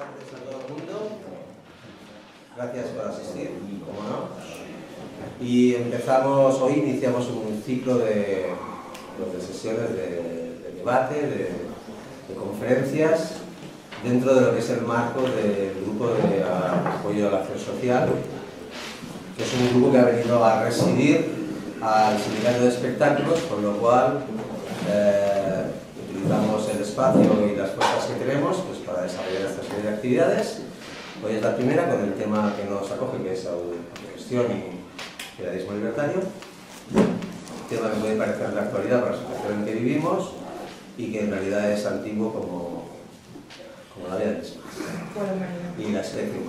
tardes a todo el mundo. Gracias por asistir, como no. Y hoy iniciamos un ciclo de sesiones de debate, de conferencias, dentro de lo que es el marco del grupo de apoyo a la acción social, que es un grupo que ha venido a residir al sindicato de espectáculos, con lo cual utilizamos el espacio y las fuerzas que tenemos pues, para desarrollar esta serie de actividades. Hoy es la primera con el tema que nos acoge, que es autogestión y periodismo libertario. Tema que puede parecer de la actualidad para la situación en que vivimos y que en realidad es antiguo como la vida misma y la selección.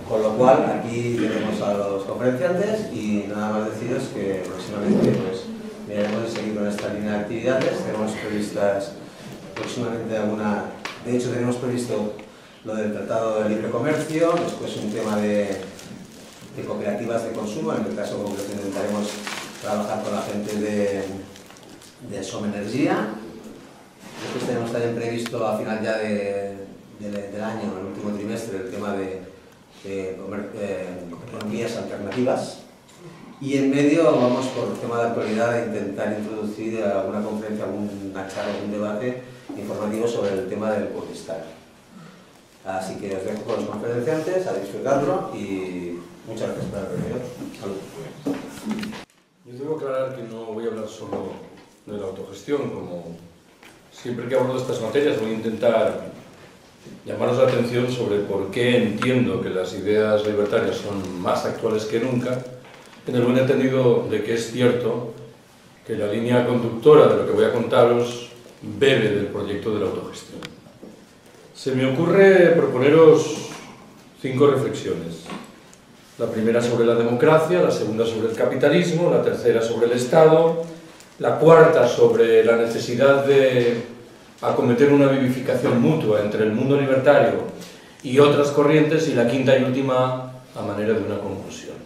Con lo cual, aquí tenemos a los conferenciantes y nada más deciros que próximamente pues, miraremos de seguir con esta línea de actividades. Tenemos previstas próximamente alguna... De hecho, tenemos previsto lo del Tratado de Libre Comercio, después un tema de cooperativas de consumo, en el caso concreto intentaremos trabajar con la gente de Somenergia. Después tenemos también previsto a final ya del año, en el último trimestre, el tema de economías alternativas. Y en medio vamos por el tema de actualidad a intentar introducir alguna conferencia, alguna charla, algún debate informativo sobre el tema del Kurdistán. Así que os dejo con los conferenciantes a disfrutarlo y muchas gracias por haber venido. Salud. Yo debo aclarar que no voy a hablar solo de la autogestión, como siempre que abordo estas materias voy a intentar llamaros la atención sobre por qué entiendo que las ideas libertarias son más actuales que nunca, en el buen entendido de que es cierto que la línea conductora de lo que voy a contaros bebe del proyecto de la autogestión. Se me ocurre proponeros 5 reflexiones. La primera sobre la democracia, la segunda sobre el capitalismo, la tercera sobre el Estado, la cuarta sobre la necesidad de acometer una vivificación mutua entre el mundo libertario y otras corrientes, y la quinta y última a manera de una conclusión.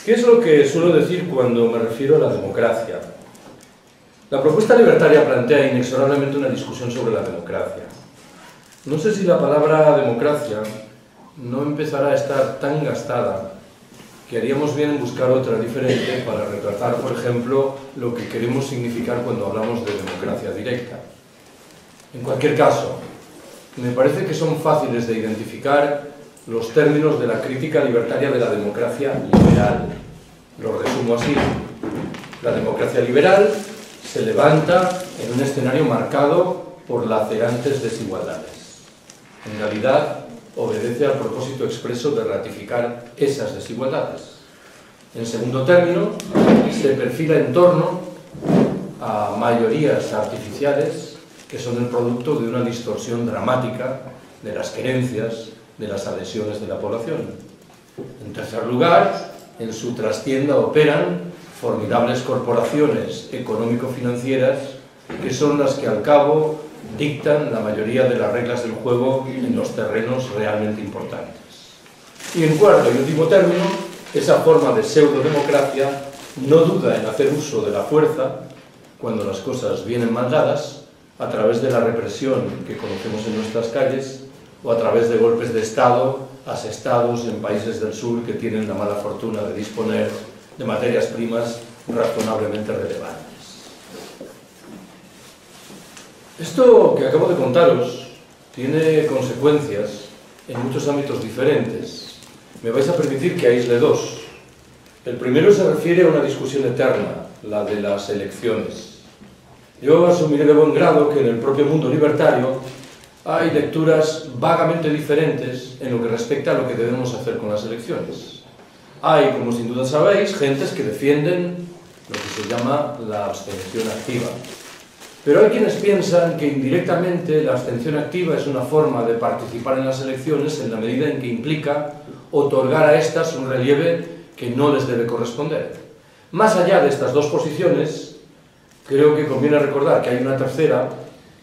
¿Qué es lo que suelo decir cuando me refiero a la democracia? La propuesta libertaria plantea inexorablemente una discusión sobre la democracia. No sé si la palabra democracia no empezará a estar tan gastada que haríamos bien en buscar otra diferente para retratar, por ejemplo, lo que queremos significar cuando hablamos de democracia directa. En cualquier caso, me parece que son fáciles de identificar los términos de la crítica libertaria de la democracia liberal. Lo resumo así. La democracia liberal se levanta en un escenario marcado por lacerantes desigualdades. En realidad, obedece al propósito expreso de ratificar esas desigualdades. En segundo término, se perfila en torno a mayorías artificiales que son el producto de una distorsión dramática de las creencias, de las adhesiones de la población. En tercer lugar, en su trastienda operan formidables corporaciones económico-financieras que son las que al cabo dictan la mayoría de las reglas del juego en los terrenos realmente importantes. Y en cuarto y último término, esa forma de pseudodemocracia no duda en hacer uso de la fuerza cuando las cosas vienen mal dadas, a través de la represión que conocemos en nuestras calles o a través de golpes de Estado asestados en países del sur que tienen la mala fortuna de disponer de materias primas razonablemente relevantes. Esto que acabo de contaros tiene consecuencias en muchos ámbitos diferentes. Me vais a permitir que aísle 2. El primero se refiere a una discusión eterna, la de las elecciones. Yo asumiré de buen grado que en el propio mundo libertario hay lecturas vagamente diferentes en lo que respecta a lo que debemos hacer con las elecciones. Hay, como sin duda sabéis, gentes que defienden lo que se llama la abstención activa. Pero hay quienes piensan que indirectamente la abstención activa es una forma de participar en las elecciones en la medida en que implica otorgar a estas un relieve que no les debe corresponder. Más allá de estas dos posiciones, creo que conviene recordar que hay una tercera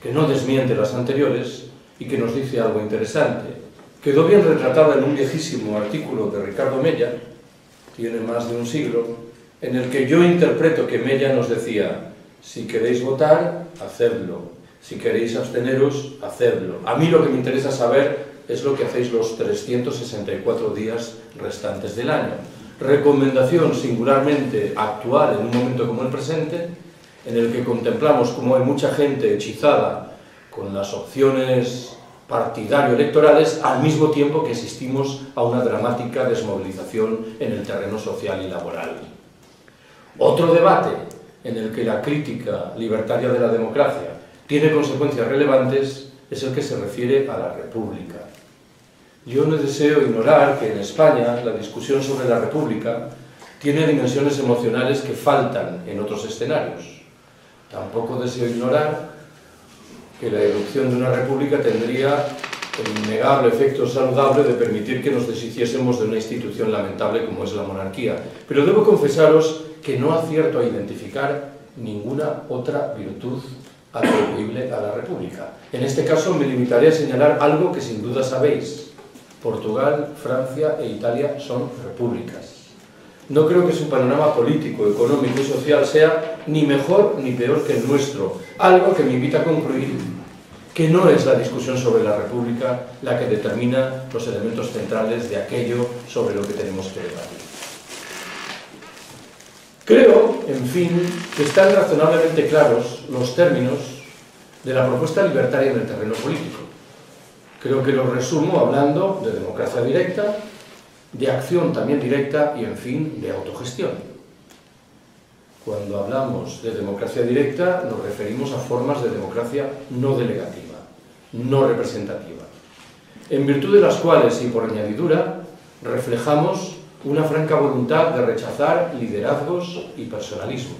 que no desmiente las anteriores y que nos dice algo interesante. Quedó bien retratada en un viejísimo artículo de Ricardo Mella, tiene más de un siglo, en el que yo interpreto que Mella nos decía: si queréis votar, hacedlo. Si queréis absteneros, hacedlo. A mí lo que me interesa saber es lo que hacéis los 364 días restantes del año. Recomendación singularmente actual en un momento como el presente, en el que contemplamos cómo hay mucha gente hechizada con las opciones partidario-electorales, al mismo tiempo que asistimos a una dramática desmovilización en el terreno social y laboral. Otro debate en el que la crítica libertaria de la democracia tiene consecuencias relevantes es el que se refiere a la República. Yo no deseo ignorar que en España la discusión sobre la República tiene dimensiones emocionales que faltan en otros escenarios. Tampoco deseo ignorar que la erupción de una república tendría el innegable efecto saludable de permitir que nos deshiciésemos de una institución lamentable como es la monarquía. Pero debo confesaros que no acierto a identificar ninguna otra virtud atribuible a la república. En este caso me limitaré a señalar algo que sin duda sabéis. Portugal, Francia e Italia son repúblicas. No creo que su panorama político, económico y social sea ni mejor ni peor que el nuestro, algo que me invita a concluir que no es la discusión sobre la República la que determina los elementos centrales de aquello sobre lo que tenemos que debatir. Creo, en fin, que están razonablemente claros los términos de la propuesta libertaria en el terreno político. Creo que lo resumo hablando de democracia directa, de acción también directa y, en fin, de autogestión. Cuando hablamos de democracia directa nos referimos a formas de democracia no delegativa, no representativa, en virtud de las cuales y por añadidura reflejamos una franca voluntad de rechazar liderazgos y personalismos.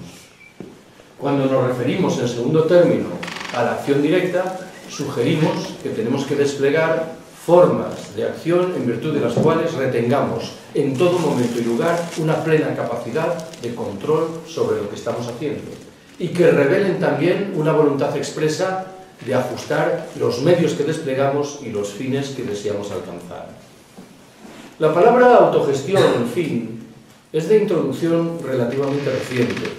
Cuando nos referimos en segundo término a la acción directa, sugerimos que tenemos que desplegar formas de acción en virtud de las cuales retengamos en todo momento y lugar una plena capacidad de control sobre lo que estamos haciendo y que revelen también una voluntad expresa de ajustar los medios que desplegamos y los fines que deseamos alcanzar. La palabra autogestión, en fin, es de introducción relativamente reciente.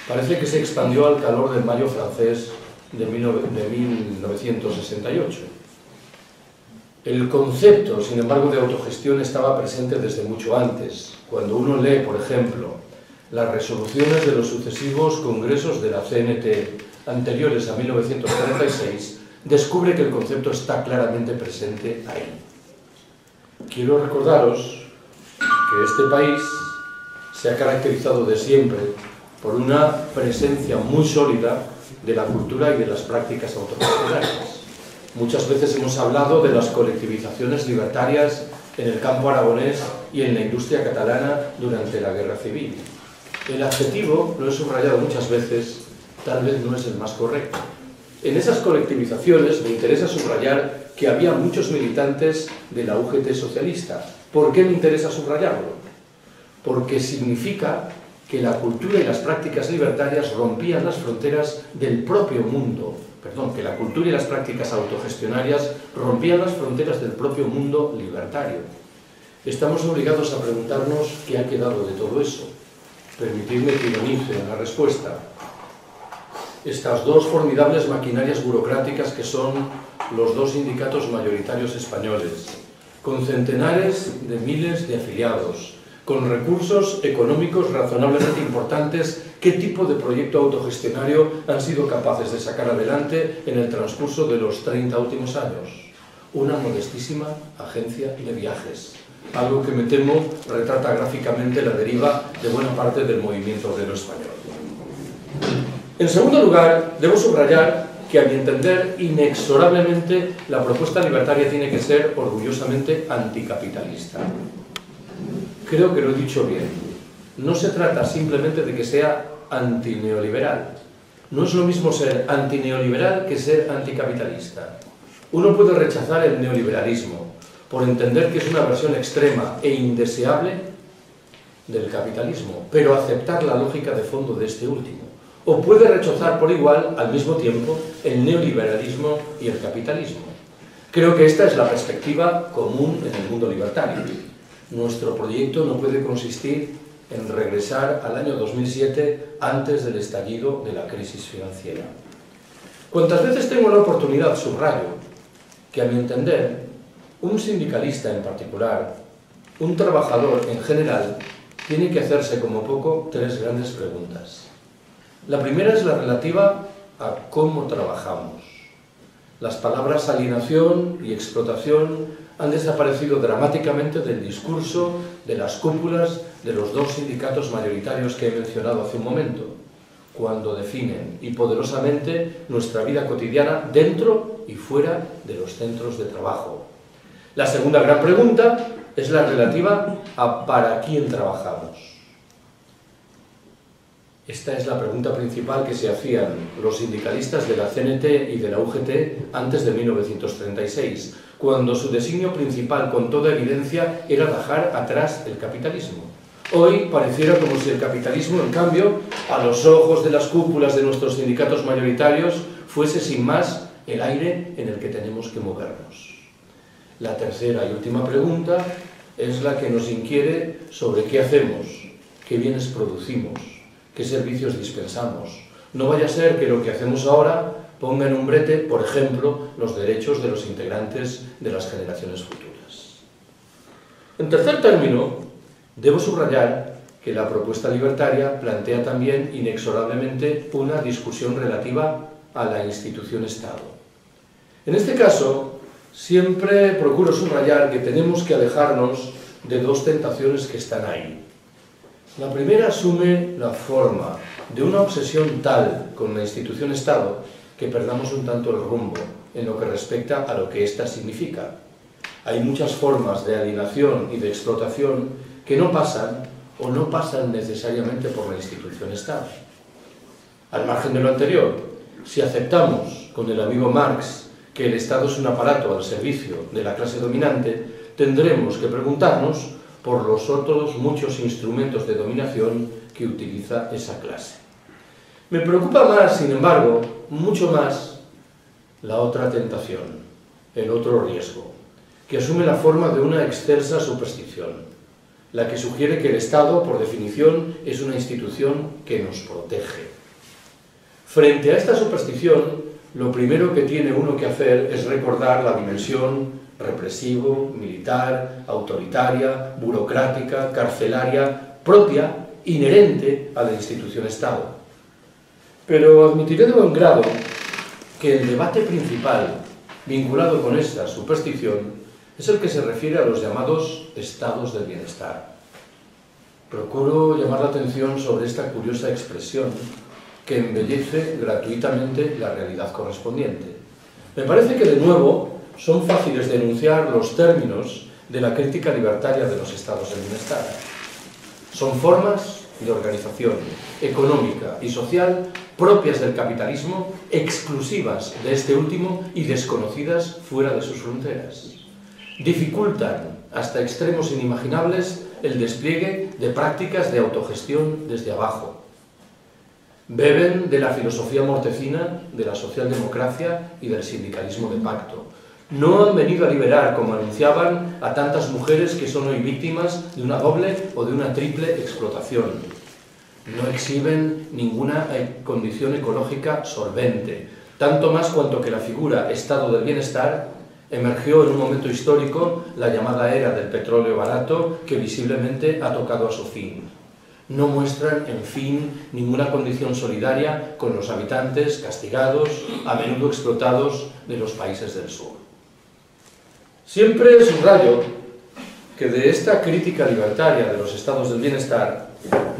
Parece que se expandió al calor del Mayo francés de 1968. El concepto, sin embargo, de autogestión estaba presente desde mucho antes. Cuando uno lee, por ejemplo, las resoluciones de los sucesivos congresos de la CNT anteriores a 1936, descubre que el concepto está claramente presente ahí. Quiero recordaros que este país se ha caracterizado de siempre por una presencia muy sólida de la cultura y de las prácticas autogestionarias. Muchas veces hemos hablado de las colectivizaciones libertarias en el campo aragonés y en la industria catalana durante la Guerra Civil. El adjetivo, lo he subrayado muchas veces, tal vez no es el más correcto. En esas colectivizaciones me interesa subrayar que había muchos militantes de la UGT socialista. ¿Por qué me interesa subrayarlo? Porque significa que la cultura y las prácticas libertarias rompían las fronteras del propio mundo. Que la cultura y las prácticas autogestionarias rompían las fronteras del propio mundo libertario. Estamos obligados a preguntarnos qué ha quedado de todo eso. Permitidme que ironice en la respuesta. Estas dos formidables maquinarias burocráticas que son los dos sindicatos mayoritarios españoles, con centenares de miles de afiliados, con recursos económicos razonablemente importantes, ¿qué tipo de proyecto autogestionario han sido capaces de sacar adelante en el transcurso de los 30 últimos años? Una modestísima agencia de viajes, algo que me temo retrata gráficamente la deriva de buena parte del movimiento obrero español. En segundo lugar, debo subrayar que, a mi entender, inexorablemente la propuesta libertaria tiene que ser orgullosamente anticapitalista. Creo que lo he dicho bien. No se trata simplemente de que sea antineoliberal. No es lo mismo ser antineoliberal que ser anticapitalista. Uno puede rechazar el neoliberalismo por entender que es una versión extrema e indeseable del capitalismo, pero aceptar la lógica de fondo de este último. O puede rechazar por igual, al mismo tiempo, el neoliberalismo y el capitalismo. Creo que esta es la perspectiva común en el mundo libertario. Nuestro proyecto no puede consistir en regresar al año 2007 antes del estallido de la crisis financiera. Cuantas veces tengo la oportunidad, subrayo que, a mi entender, un sindicalista en particular, un trabajador en general, tiene que hacerse como poco 3 grandes preguntas. La primera es la relativa a cómo trabajamos. Las palabras alienación y explotación han desaparecido dramáticamente del discurso, de las cúpulas de los 2 sindicatos mayoritarios que he mencionado hace un momento, cuando definen y poderosamente nuestra vida cotidiana dentro y fuera de los centros de trabajo. La segunda gran pregunta es la relativa a ¿para quién trabajamos? Esta es la pregunta principal que se hacían los sindicalistas de la CNT y de la UGT antes de 1936, cuando su designio principal, con toda evidencia, era dejar atrás el capitalismo. Hoy pareciera como si el capitalismo, en cambio, a los ojos de las cúpulas de nuestros sindicatos mayoritarios, fuese sin más el aire en el que tenemos que movernos. La tercera y última pregunta es la que nos inquiere sobre qué hacemos, qué bienes producimos, qué servicios dispensamos. No vaya a ser que lo que hacemos ahora ponga en un brete, por ejemplo, los derechos de los integrantes de las generaciones futuras. En tercer término, debo subrayar que la propuesta libertaria plantea también inexorablemente una discusión relativa a la institución Estado. En este caso, siempre procuro subrayar que tenemos que alejarnos de 2 tentaciones que están ahí. La primera asume la forma de una obsesión tal con la institución Estado que perdamos un tanto el rumbo en lo que respecta a lo que ésta significa. Hay muchas formas de alienación y de explotación que no pasan o no pasan necesariamente por la institución Estado. Al margen de lo anterior, si aceptamos con el amigo Marx que el Estado es un aparato al servicio de la clase dominante, tendremos que preguntarnos por los otros muchos instrumentos de dominación que utiliza esa clase. Me preocupa más, sin embargo, mucho más, la otra tentación, el otro riesgo, que asume la forma de una excelsa superstición, la que sugiere que el Estado, por definición, es una institución que nos protege. Frente a esta superstición, lo primero que tiene uno que hacer es recordar la dimensión represivo, militar, autoritaria, burocrática, carcelaria, propia, inherente a la institución Estado. Pero admitiré de buen grado que el debate principal vinculado con esta superstición es el que se refiere a los llamados estados del bienestar. Procuro llamar la atención sobre esta curiosa expresión que embellece gratuitamente la realidad correspondiente. Me parece que, de nuevo, son fáciles de enunciar los términos de la crítica libertaria de los estados del bienestar. Son formas de organización económica y social propias del capitalismo, exclusivas de este último y desconocidas fuera de sus fronteras. Dificultan hasta extremos inimaginables el despliegue de prácticas de autogestión desde abajo. Beben de la filosofía mortecina de la socialdemocracia y del sindicalismo de pacto. No han venido a liberar, como anunciaban, a tantas mujeres que son hoy víctimas de una doble o de una triple explotación. No exhiben ninguna condición ecológica solvente, tanto más cuanto que la figura estado del bienestar emergió en un momento histórico, la llamada era del petróleo barato, que visiblemente ha tocado a su fin. No muestran, en fin, ninguna condición solidaria con los habitantes castigados, a menudo explotados, de los países del sur. Siempre subrayo que de esta crítica libertaria de los estados del bienestar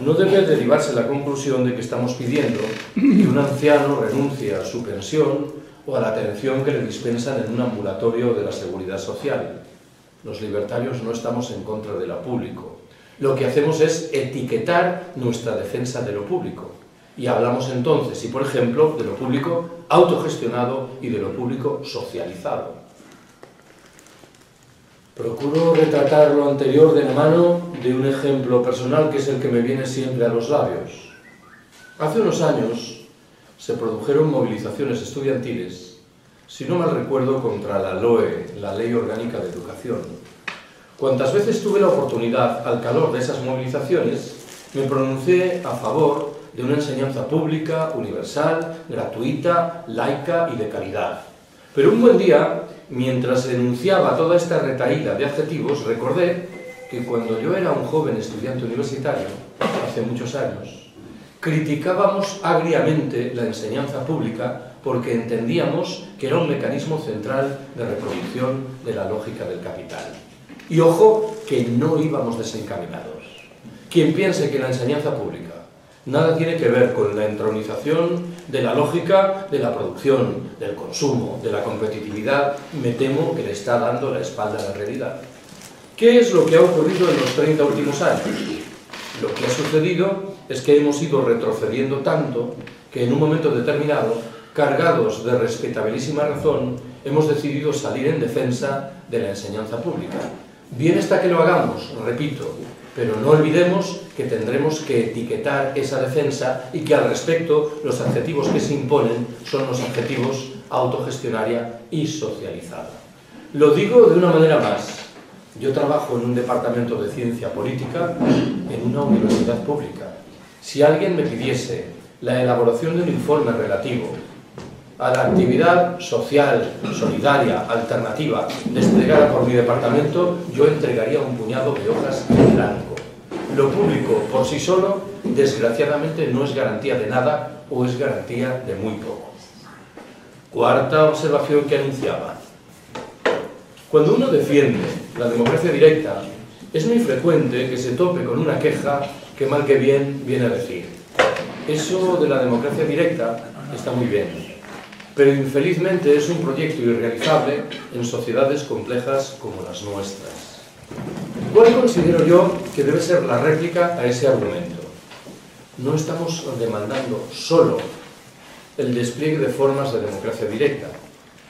no debe derivarse la conclusión de que estamos pidiendo que un anciano renuncie a su pensión o a la atención que le dispensan en un ambulatorio de la seguridad social. Los libertarios no estamos en contra de lo público. Lo que hacemos es etiquetar nuestra defensa de lo público. Y hablamos entonces, y por ejemplo, de lo público autogestionado y de lo público socializado. Procuro retratar lo anterior de la mano de un ejemplo personal que es el que me viene siempre a los labios. Hace unos años se produjeron movilizaciones estudiantiles, si no mal recuerdo, contra la LOE, la Ley Orgánica de Educación. Cuantas veces tuve la oportunidad, al calor de esas movilizaciones, me pronuncié a favor de una enseñanza pública, universal, gratuita, laica y de calidad. Pero un buen día, mientras enunciaba toda esta retahíla de adjetivos, recordé que cuando yo era un joven estudiante universitario, hace muchos años, criticábamos agriamente la enseñanza pública porque entendíamos que era un mecanismo central de reproducción de la lógica del capital. Y ojo, que no íbamos desencaminados. Quien piense que la enseñanza pública nada tiene que ver con la entronización de la lógica de la producción, del consumo, de la competitividad, me temo que le está dando la espalda a la realidad. ¿Qué es lo que ha ocurrido en los 30 últimos años? Lo que ha sucedido es que hemos ido retrocediendo tanto que en un momento determinado, cargados de respetabilísima razón, hemos decidido salir en defensa de la enseñanza pública. Bien está que lo hagamos, repito, pero no olvidemos que tendremos que etiquetar esa defensa y que al respecto los adjetivos que se imponen son los adjetivos autogestionaria y socializada. Lo digo de una manera más. Yo trabajo en un departamento de ciencia política en una universidad pública. Si alguien me pidiese la elaboración de un informe relativo a la actividad social, solidaria, alternativa, desplegada por mi departamento, yo entregaría un puñado de hojas en blanco. Lo público por sí solo, desgraciadamente, no es garantía de nada o es garantía de muy poco. Cuarta observación que anunciaba. Cuando uno defiende la democracia directa, es muy frecuente que se tope con una queja que mal que bien viene a decir. Eso de la democracia directa está muy bien, pero infelizmente es un proyecto irrealizable en sociedades complejas como las nuestras. ¿Cuál considero yo que debe ser la réplica a ese argumento? No estamos demandando solo el despliegue de formas de democracia directa.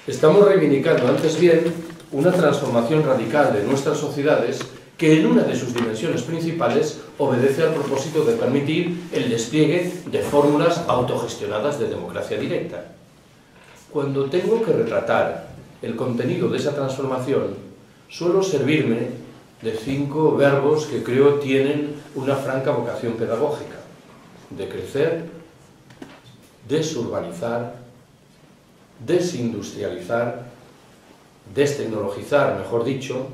Estamos reivindicando, antes bien, una transformación radical de nuestras sociedades que en una de sus dimensiones principales obedece al propósito de permitir el despliegue de fórmulas autogestionadas de democracia directa. Cuando tengo que retratar el contenido de esa transformación, suelo servirme de 5 verbos que creo tienen una franca vocación pedagógica: decrecer, desurbanizar, desindustrializar, destecnologizar, mejor dicho,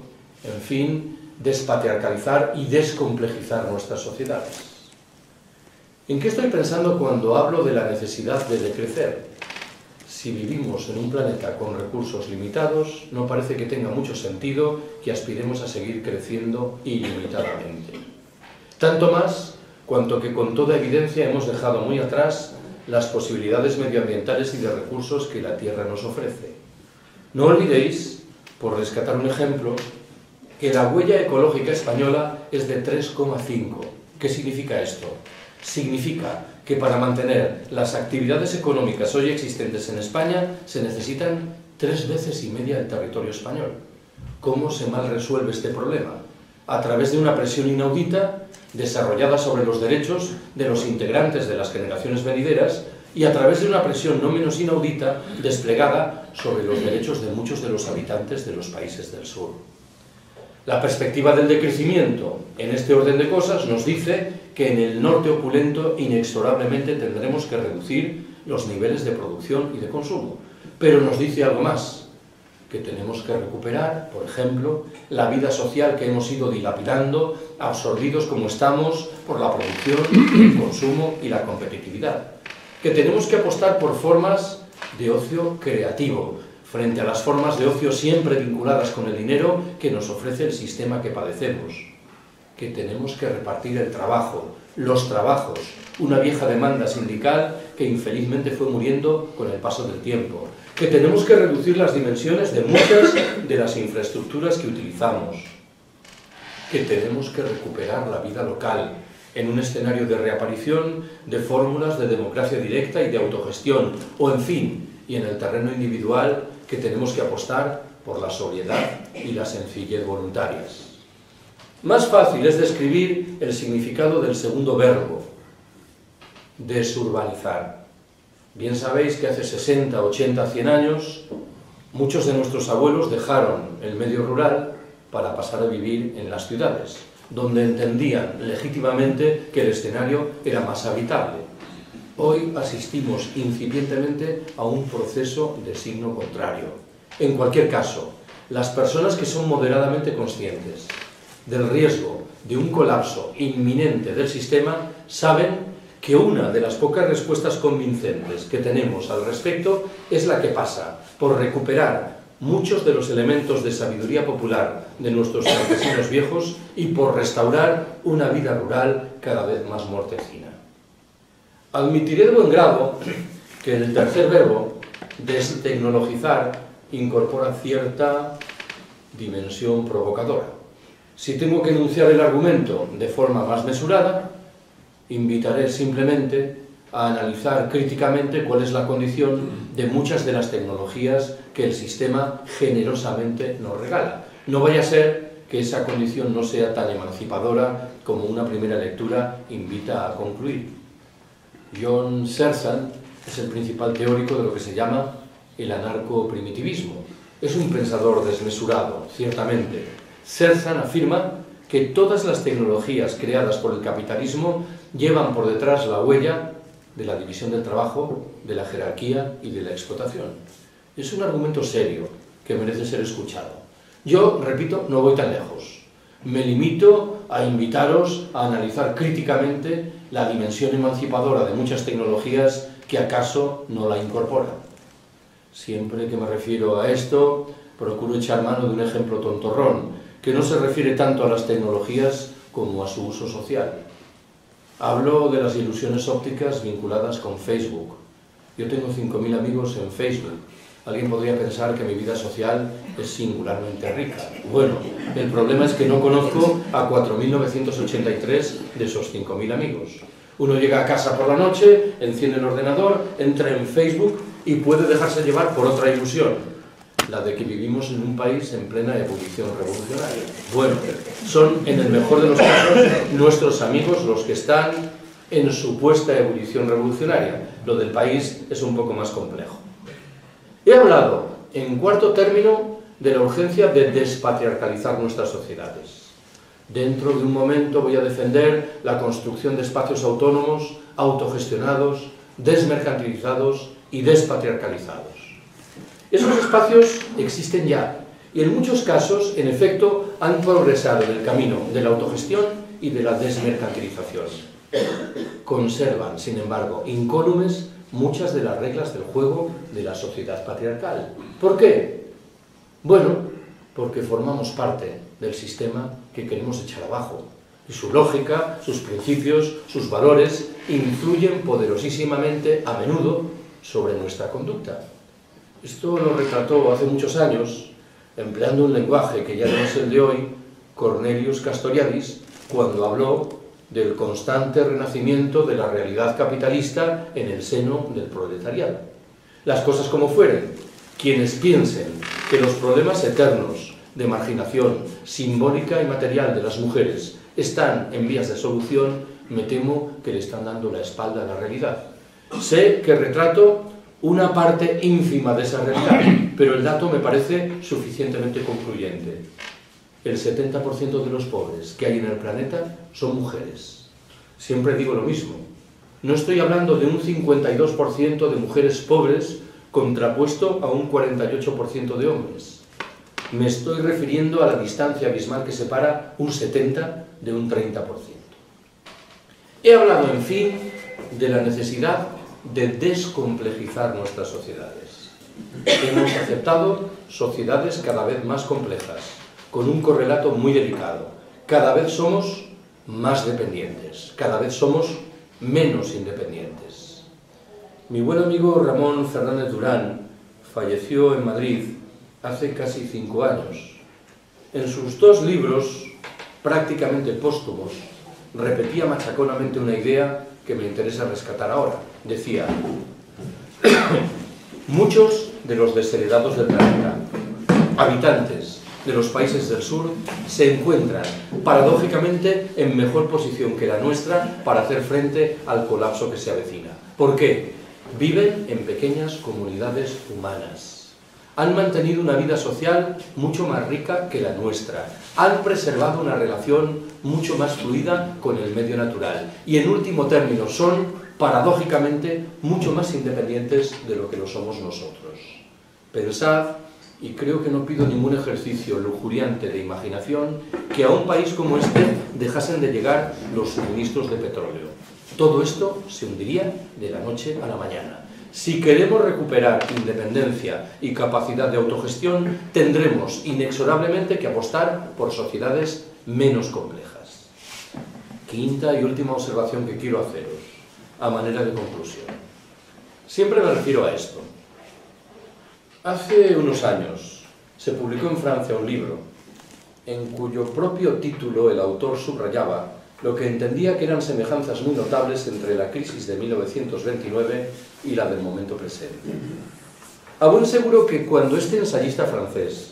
en fin, despatriarcalizar y descomplejizar nuestras sociedades. ¿En qué estoy pensando cuando hablo de la necesidad de decrecer? Si vivimos en un planeta con recursos limitados, no parece que tenga mucho sentido que aspiremos a seguir creciendo ilimitadamente. Tanto más cuanto que con toda evidencia hemos dejado muy atrás las posibilidades medioambientales y de recursos que la Tierra nos ofrece. No olvidéis, por rescatar un ejemplo, que la huella ecológica española es de 3,5. ¿Qué significa esto? Significa que para mantener las actividades económicas hoy existentes en España se necesitan 3,5 veces el territorio español. ¿Cómo se mal resuelve este problema? A través de una presión inaudita desarrollada sobre los derechos de los integrantes de las generaciones venideras y a través de una presión no menos inaudita desplegada sobre los derechos de muchos de los habitantes de los países del sur. La perspectiva del decrecimiento en este orden de cosas nos dice que en el norte opulento inexorablemente tendremos que reducir los niveles de producción y de consumo. Pero nos dice algo más, que tenemos que recuperar, por ejemplo, la vida social que hemos ido dilapidando, absorbidos como estamos por la producción, el consumo y la competitividad. Que tenemos que apostar por formas de ocio creativo, frente a las formas de ocio siempre vinculadas con el dinero que nos ofrece el sistema que padecemos. Que tenemos que repartir el trabajo, los trabajos, una vieja demanda sindical que infelizmente fue muriendo con el paso del tiempo. Que tenemos que reducir las dimensiones de muchas de las infraestructuras que utilizamos. Que tenemos que recuperar la vida local en un escenario de reaparición de fórmulas de democracia directa y de autogestión, o en fin, y en el terreno individual, que tenemos que apostar por la sobriedad y la sencillez voluntarias. Más fácil es describir el significado del segundo verbo, desurbanizar. Bien sabéis que hace 60, 80, 100 años, muchos de nuestros abuelos dejaron el medio rural para pasar a vivir en las ciudades. donde entendían legítimamente que el escenario era más habitable. Hoy asistimos incipientemente a un proceso de signo contrario. En cualquier caso, las personas que son moderadamente conscientes del riesgo de un colapso inminente del sistema saben que una de las pocas respuestas convincentes que tenemos al respecto es la que pasa por recuperar muchos de los elementos de sabiduría popular de nuestros campesinos viejos y por restaurar una vida rural cada vez más mortecina. Admitiré de buen grado que el tercer verbo, destecnologizar, incorpora cierta dimensión provocadora. Si tengo que enunciar el argumento de forma más mesurada, invitaré simplemente a analizar críticamente cuál es la condición de muchas de las tecnologías que el sistema generosamente nos regala. No vaya a ser que esa condición no sea tan emancipadora como una primera lectura invita a concluir. John Searle es el principal teórico de lo que se llama el anarcoprimitivismo. Es un pensador desmesurado, ciertamente. Searle afirma que todas las tecnologías creadas por el capitalismo llevan por detrás la huella de la división del trabajo, de la jerarquía y de la explotación. Es un argumento serio que merece ser escuchado. Yo, repito, no voy tan lejos. Me limito a invitaros a analizar críticamente la dimensión emancipadora de muchas tecnologías que acaso no la incorporan. Siempre que me refiero a esto, procuro echar mano de un ejemplo tontorrón, que no se refiere tanto a las tecnologías como a su uso social. Hablo de las ilusiones ópticas vinculadas con Facebook. Yo tengo 5.000 amigos en Facebook. Alguien podría pensar que mi vida social es singularmente rica. Bueno, el problema es que no conozco a 4.983 de esos 5.000 amigos. Uno llega a casa por la noche, enciende el ordenador, entra en Facebook y puede dejarse llevar por otra ilusión, la de que vivimos en un país en plena ebullición revolucionaria. Bueno, son en el mejor de los casos nuestros amigos los que están en supuesta ebullición revolucionaria. Lo del país es un poco más complejo. He hablado, en cuarto término, de la urgencia de despatriarcalizar nuestras sociedades. Dentro de un momento voy a defender la construcción de espacios autónomos, autogestionados, desmercantilizados y despatriarcalizados. Esos espacios existen ya y en muchos casos, en efecto, han progresado en el camino de la autogestión y de la desmercantilización. Conservan, sin embargo, incólumes muchas de las reglas del juego de la sociedad patriarcal. ¿Por qué? Bueno, porque formamos parte del sistema que queremos echar abajo. Y su lógica, sus principios, sus valores influyen poderosísimamente, a menudo, sobre nuestra conducta. Esto lo retrató hace muchos años, empleando un lenguaje que ya no es el de hoy, Cornelius Castoriadis, cuando habló del constante renacimiento de la realidad capitalista en el seno del proletariado. Las cosas como fueren, quienes piensen que los problemas eternos de marginación simbólica y material de las mujeres están en vías de solución, me temo que le están dando la espalda a la realidad. Sé que retrato una parte ínfima de esa realidad, pero el dato me parece suficientemente concluyente. El 70% de los pobres que hay en el planeta son mujeres. Siempre digo lo mismo. No estoy hablando de un 52% de mujeres pobres contrapuesto a un 48% de hombres. Me estoy refiriendo a la distancia abismal que separa un 70% de un 30%. He hablado, en fin, de la necesidad de descomplejizar nuestras sociedades. Hemos aceptado sociedades cada vez más complejas, con un correlato muy delicado. Cada vez somos más dependientes, cada vez somos menos independientes. Mi buen amigo Ramón Fernández Durán falleció en Madrid hace casi 5 años. En sus 2 libros, prácticamente póstumos, repetía machaconamente una idea que me interesa rescatar ahora. Decía: muchos de los desheredados del planeta, habitantes de los países del sur, se encuentran paradójicamente en mejor posición que la nuestra para hacer frente al colapso que se avecina. ¿Por qué? Viven en pequeñas comunidades humanas. han mantenido una vida social mucho más rica que la nuestra, han preservado una relación mucho más fluida con el medio natural y, en último término, son, paradójicamente, mucho más independientes de lo que lo somos nosotros. Pensad, y creo que no pido ningún ejercicio lujuriante de imaginación, que a un país como este dejasen de llegar los suministros de petróleo. Todo esto se hundiría de la noche a la mañana. Si queremos recuperar independencia y capacidad de autogestión, tendremos inexorablemente que apostar por sociedades menos complejas. Quinta y última observación que quiero haceros, a manera de conclusión. Siempre me refiero a esto. Hace unos años se publicó en Francia un libro en cuyo propio título el autor subrayaba lo que entendía que eran semejanzas muy notables entre la crisis de 1929 y la del momento presente. A buen seguro que cuando este ensayista francés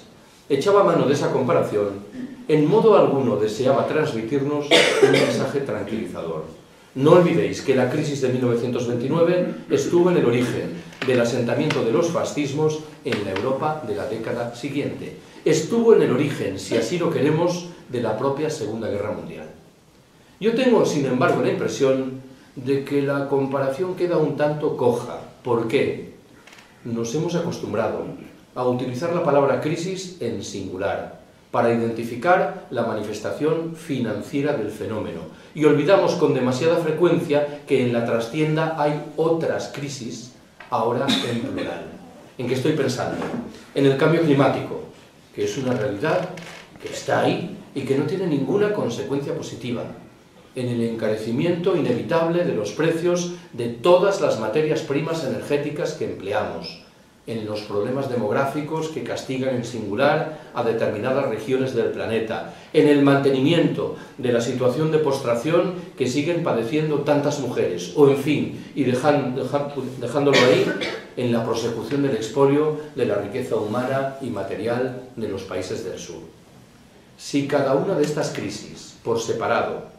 echaba mano de esa comparación, en modo alguno deseaba transmitirnos un mensaje tranquilizador. No olvidéis que la crisis de 1929 estuvo en el origen del asentamiento de los fascismos en la Europa de la década siguiente. Estuvo en el origen, si así lo queremos, de la propia Segunda Guerra Mundial. Yo tengo, sin embargo, la impresión de que la comparación queda un tanto coja. ¿Por qué? Nos hemos acostumbrado a utilizar la palabra crisis en singular para identificar la manifestación financiera del fenómeno y olvidamos con demasiada frecuencia que en la trastienda hay otras crisis, ahora en plural. ¿En qué estoy pensando? En el cambio climático, que es una realidad que está ahí y que no tiene ninguna consecuencia positiva. En el encarecimiento inevitable de los precios de todas las materias primas energéticas que empleamos, en los problemas demográficos que castigan en singular a determinadas regiones del planeta, en el mantenimiento de la situación de postración que siguen padeciendo tantas mujeres, o en fin, y dejándolo ahí, en la prosecución del expolio de la riqueza humana y material de los países del sur. Si cada una de estas crisis, por separado,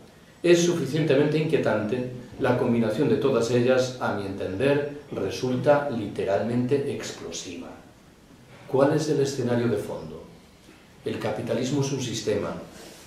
es suficientemente inquietante, la combinación de todas ellas, a mi entender, resulta literalmente explosiva. ¿Cuál es el escenario de fondo? El capitalismo es un sistema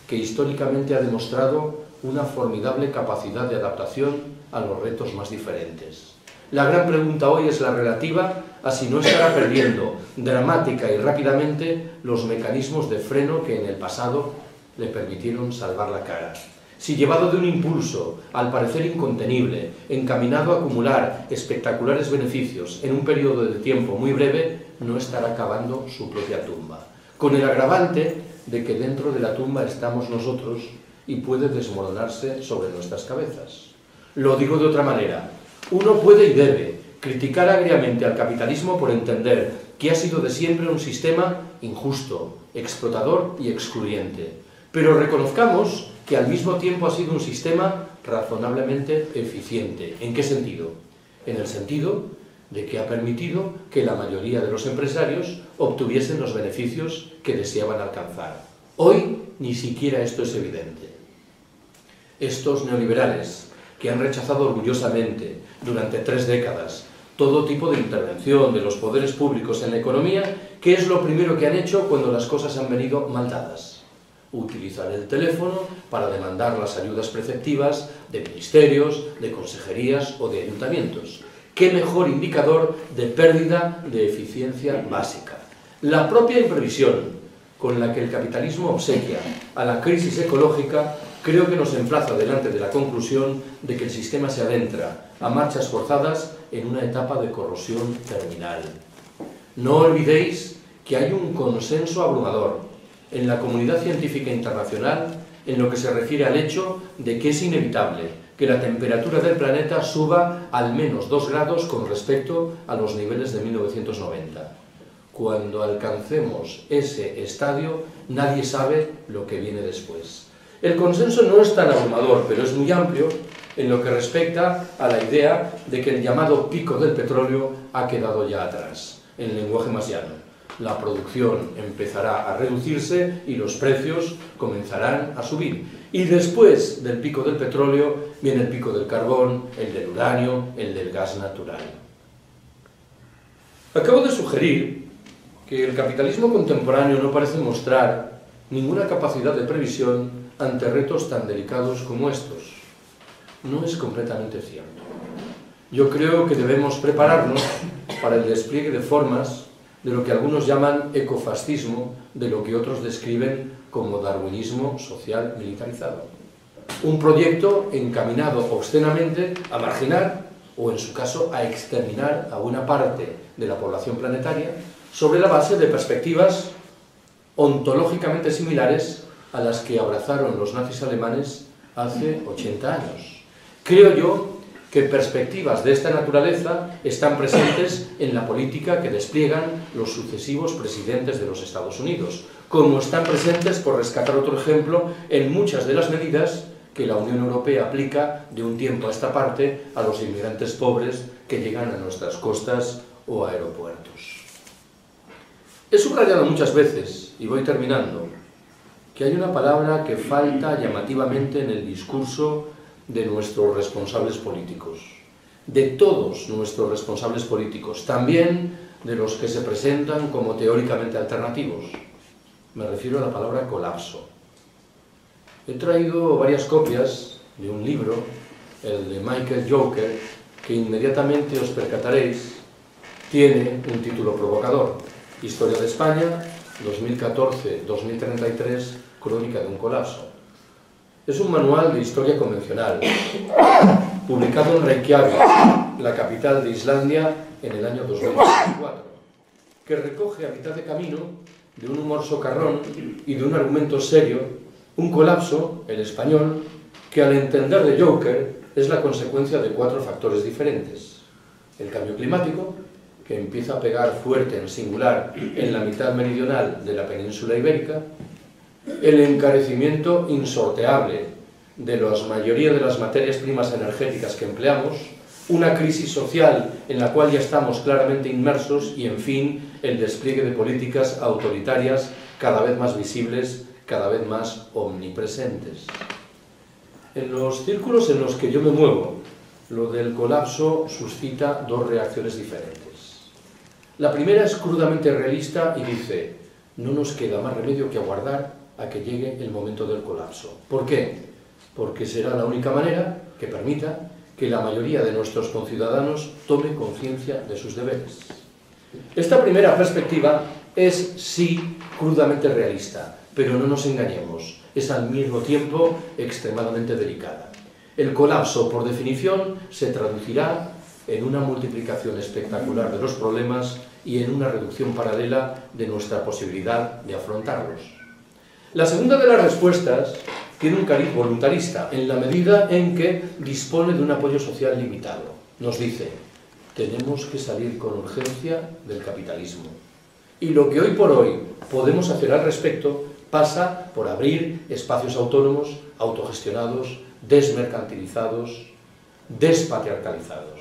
que históricamente ha demostrado una formidable capacidad de adaptación a los retos más diferentes. La gran pregunta hoy es la relativa a si no estará perdiendo dramática y rápidamente los mecanismos de freno que en el pasado le permitieron salvar la cara. Si llevado de un impulso, al parecer incontenible, encaminado a acumular espectaculares beneficios en un periodo de tiempo muy breve, no estará cavando su propia tumba. Con el agravante de que dentro de la tumba estamos nosotros y puede desmoronarse sobre nuestras cabezas. Lo digo de otra manera. Uno puede y debe criticar agriamente al capitalismo por entender que ha sido de siempre un sistema injusto, explotador y excluyente. Pero reconozcamos que al mismo tiempo ha sido un sistema razonablemente eficiente. ¿En qué sentido? En el sentido de que ha permitido que la mayoría de los empresarios obtuviesen los beneficios que deseaban alcanzar. Hoy ni siquiera esto es evidente. Estos neoliberales, que han rechazado orgullosamente durante 3 décadas todo tipo de intervención de los poderes públicos en la economía, ¿qué es lo primero que han hecho cuando las cosas han venido mal dadas? Utilizar el teléfono para demandar las ayudas preceptivas de ministerios, de consejerías o de ayuntamientos. ¿Qué mejor indicador de pérdida de eficiencia básica? La propia imprevisión con la que el capitalismo obsequia a la crisis ecológica creo que nos emplaza delante de la conclusión de que el sistema se adentra a marchas forzadas en una etapa de corrosión terminal. No olvidéis que hay un consenso abrumador en la comunidad científica internacional en lo que se refiere al hecho de que es inevitable que la temperatura del planeta suba al menos 2 grados con respecto a los niveles de 1990. Cuando alcancemos ese estadio, nadie sabe lo que viene después. El consenso no es tan abrumador, pero es muy amplio en lo que respecta a la idea de que el llamado pico del petróleo ha quedado ya atrás. En lenguaje más llano, la producción empezará a reducirse y los precios comenzarán a subir. Y después del pico del petróleo viene el pico del carbón, el del uranio, el del gas natural. Acabo de sugerir que el capitalismo contemporáneo no parece mostrar ninguna capacidad de previsión ante retos tan delicados como estos. No es completamente cierto. Yo creo que debemos prepararnos para el despliegue de formas de lo que algunos llaman ecofascismo, de lo que otros describen como darwinismo social militarizado. Un proyecto encaminado obscenamente a marginar, o en su caso a exterminar a buena parte de la población planetaria, sobre la base de perspectivas ontológicamente similares a las que abrazaron los nazis alemanes hace 80 años. Creo yo que perspectivas de esta naturaleza están presentes en la política que despliegan los sucesivos presidentes de los Estados Unidos, como están presentes, por rescatar otro ejemplo, en muchas de las medidas que la Unión Europea aplica de un tiempo a esta parte a los inmigrantes pobres que llegan a nuestras costas o aeropuertos. He subrayado muchas veces, y voy terminando, que hay una palabra que falta llamativamente en el discurso de nuestros responsables políticos, de todos nuestros responsables políticos, también de los que se presentan como teóricamente alternativos. Me refiero a la palabra colapso. He traído varias copias de un libro, el de Michael Joker, que inmediatamente os percataréis, tiene un título provocador: Historia de España, 2014-2033, crónica de un colapso. Es un manual de historia convencional, publicado en Reykjavik, la capital de Islandia, en el año 2024, que recoge a mitad de camino, de un humor socarrón y de un argumento serio, un colapso, el español, que al entender de Joker es la consecuencia de 4 factores diferentes: el cambio climático, que empieza a pegar fuerte en singular en la mitad meridional de la península ibérica; el encarecimiento insorteable de la mayoría de las materias primas energéticas que empleamos; una crisis social en la cual ya estamos claramente inmersos; y, en fin, el despliegue de políticas autoritarias cada vez más visibles, cada vez más omnipresentes. En los círculos en los que yo me muevo, lo del colapso suscita 2 reacciones diferentes. La primera es crudamente realista y dice: no nos queda más remedio que aguardar a que llegue el momento del colapso. ¿Por qué? Porque será la única manera que permita que la mayoría de nuestros conciudadanos tome conciencia de sus deberes. Esta primera perspectiva es, sí, crudamente realista, pero no nos engañemos, es al mismo tiempo extremadamente delicada. El colapso, por definición, se traducirá en una multiplicación espectacular de los problemas y en una reducción paralela de nuestra posibilidad de afrontarlos. La segunda de las respuestas tiene un cariz voluntarista, en la medida en que dispone de un apoyo social limitado. Nos dice: tenemos que salir con urgencia del capitalismo. Y lo que hoy por hoy podemos hacer al respecto pasa por abrir espacios autónomos, autogestionados, desmercantilizados, despatriarcalizados.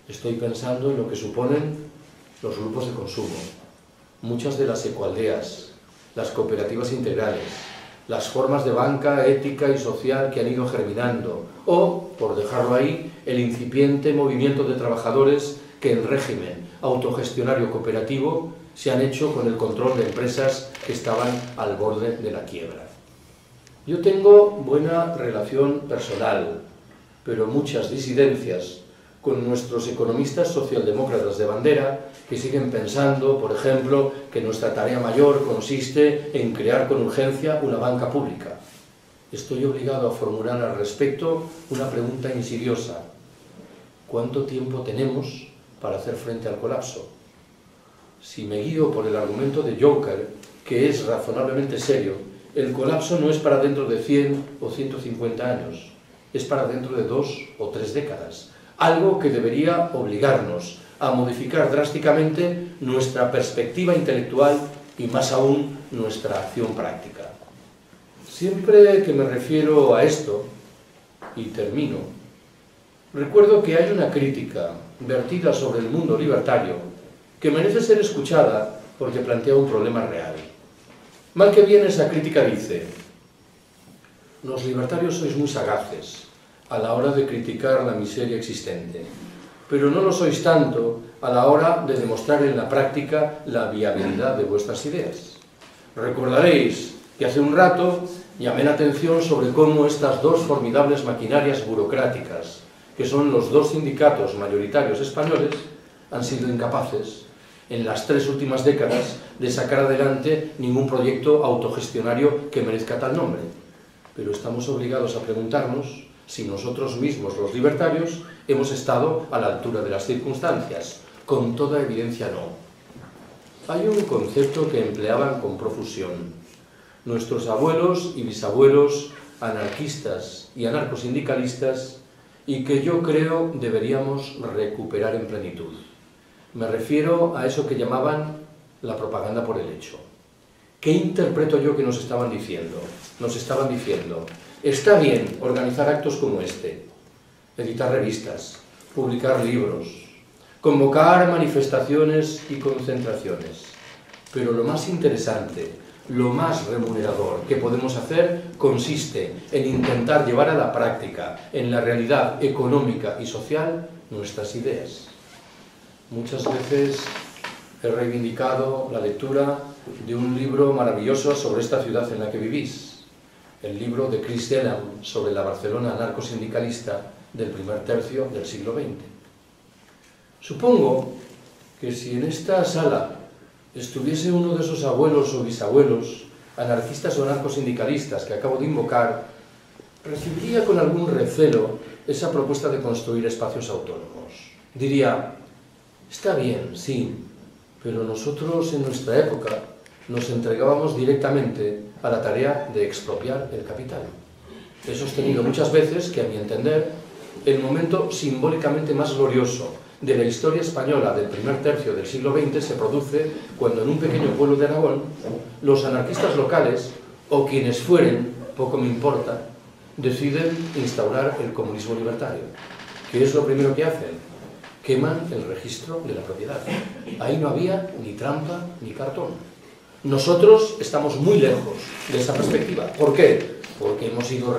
Estoy pensando en lo que suponen los grupos de consumo, muchas de las ecoaldeas, las cooperativas integrales, las formas de banca ética y social que han ido germinando, o, por dejarlo ahí, el incipiente movimiento de trabajadores que en régimen autogestionario cooperativo se han hecho con el control de empresas que estaban al borde de la quiebra. Yo tengo buena relación personal, pero muchas disidencias con nuestros economistas socialdemócratas de bandera, que siguen pensando, por ejemplo, que nuestra tarea mayor consiste en crear con urgencia una banca pública. Estoy obligado a formular al respecto una pregunta insidiosa: ¿cuánto tiempo tenemos para hacer frente al colapso? Si me guío por el argumento de Joker, que es razonablemente serio, el colapso no es para dentro de 100 o 150 años, es para dentro de 2 o 3 décadas. Algo que debería obligarnos a modificar drásticamente nuestra perspectiva intelectual y, más aún, nuestra acción práctica. Siempre que me refiero a esto, y termino, recuerdo que hay una crítica vertida sobre el mundo libertario que merece ser escuchada porque plantea un problema real. Mal que bien, esa crítica dice: los libertarios sois muy sagaces a la hora de criticar la miseria existente, pero no lo sois tanto a la hora de demostrar en la práctica la viabilidad de vuestras ideas. Recordaréis que hace un rato llamé la atención sobre cómo estas dos formidables maquinarias burocráticas, que son los dos sindicatos mayoritarios españoles, han sido incapaces en las 3 últimas décadas de sacar adelante ningún proyecto autogestionario que merezca tal nombre. Pero estamos obligados a preguntarnos si nosotros mismos, los libertarios, hemos estado a la altura de las circunstancias. Con toda evidencia no. Hay un concepto que empleaban con profusión nuestros abuelos y bisabuelos anarquistas y anarcosindicalistas, y que yo creo deberíamos recuperar en plenitud. Me refiero a eso que llamaban la propaganda por el hecho. ¿Qué interpreto yo que nos estaban diciendo? Nos estaban diciendo, está bien organizar actos como este, editar revistas, publicar libros, convocar manifestaciones y concentraciones, pero lo más interesante, lo más remunerador que podemos hacer consiste en intentar llevar a la práctica, en la realidad económica y social, nuestras ideas. Muchas veces he reivindicado la lectura de un libro maravilloso sobre esta ciudad en la que vivís, el libro de Chris Denham sobre la Barcelona anarcosindicalista del primer tercio del siglo XX. Supongo que si en esta sala estuviese uno de esos abuelos o bisabuelos, anarquistas o anarcosindicalistas que acabo de invocar, recibiría con algún recelo esa propuesta de construir espacios autónomos. Diría, está bien, sí, pero nosotros en nuestra época nos entregábamos directamente a la tarea de expropiar el capital. He sostenido muchas veces que, a mi entender, el momento simbólicamente más glorioso de la historia española del primer tercio del siglo XX se produce cuando en un pequeño pueblo de Aragón los anarquistas locales, o quienes fueren, poco me importa, deciden instaurar el comunismo libertario. ¿Qué es lo primero que hacen? Queman el registro de la propiedad. Ahí no había ni trampa ni cartón. Nosotros estamos muy lejos de esa perspectiva. ¿Por qué? Porque hemos ido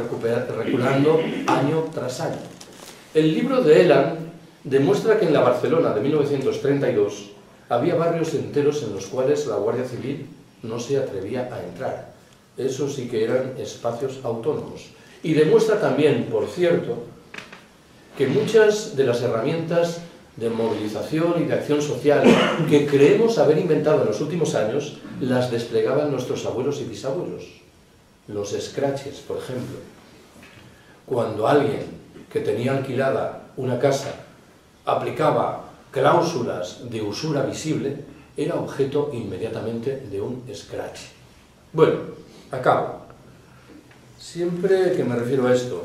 reculando año tras año. El libro de Elan demuestra que en la Barcelona de 1932 había barrios enteros en los cuales la Guardia Civil no se atrevía a entrar. Eso sí que eran espacios autónomos. Y demuestra también, por cierto, que muchas de las herramientas de movilización y de acción social que creemos haber inventado en los últimos años las desplegaban nuestros abuelos y bisabuelos. Los scratches, por ejemplo. Cuando alguien que tenía alquilada una casa aplicaba cláusulas de usura visible, era objeto inmediatamente de un scratch. Bueno, acabo. Siempre que me refiero a esto,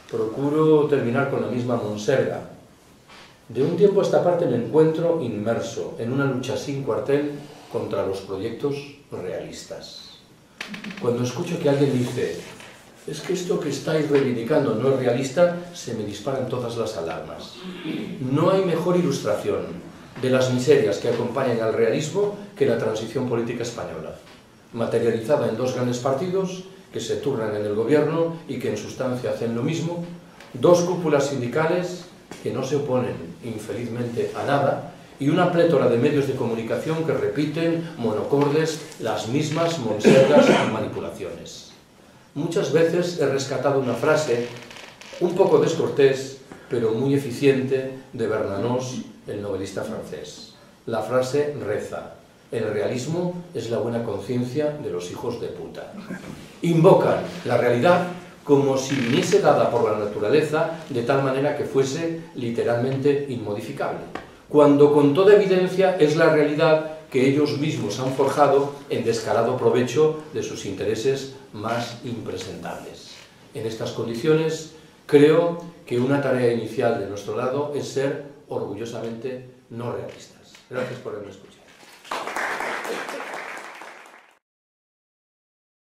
procuro terminar con la misma monserga. De un tiempo a esta parte me encuentro inmerso en una lucha sin cuartel contra los proyectos realistas. Cuando escucho que alguien dice, es que esto que estáis reivindicando no es realista, se me disparan todas las alarmas. No hay mejor ilustración de las miserias que acompañan al realismo que la transición política española, materializada en dos grandes partidos que se turnan en el gobierno y que en sustancia hacen lo mismo, dos cúpulas sindicales que no se oponen infelizmente a nada y una plétora de medios de comunicación que repiten monocordes las mismas monsergas y manipulaciones. Muchas veces he rescatado una frase un poco descortés, pero muy eficiente, de Bernanos, el novelista francés. La frase reza, el realismo es la buena conciencia de los hijos de puta. Invocan la realidad como si viniese dada por la naturaleza de tal manera que fuese literalmente inmodificable, cuando con toda evidencia es la realidad que ellos mismos han forjado en descarado provecho de sus intereses más impresentables. En estas condiciones, creo que una tarea inicial de nuestro lado es ser orgullosamente no realistas. Gracias por haberme escuchado.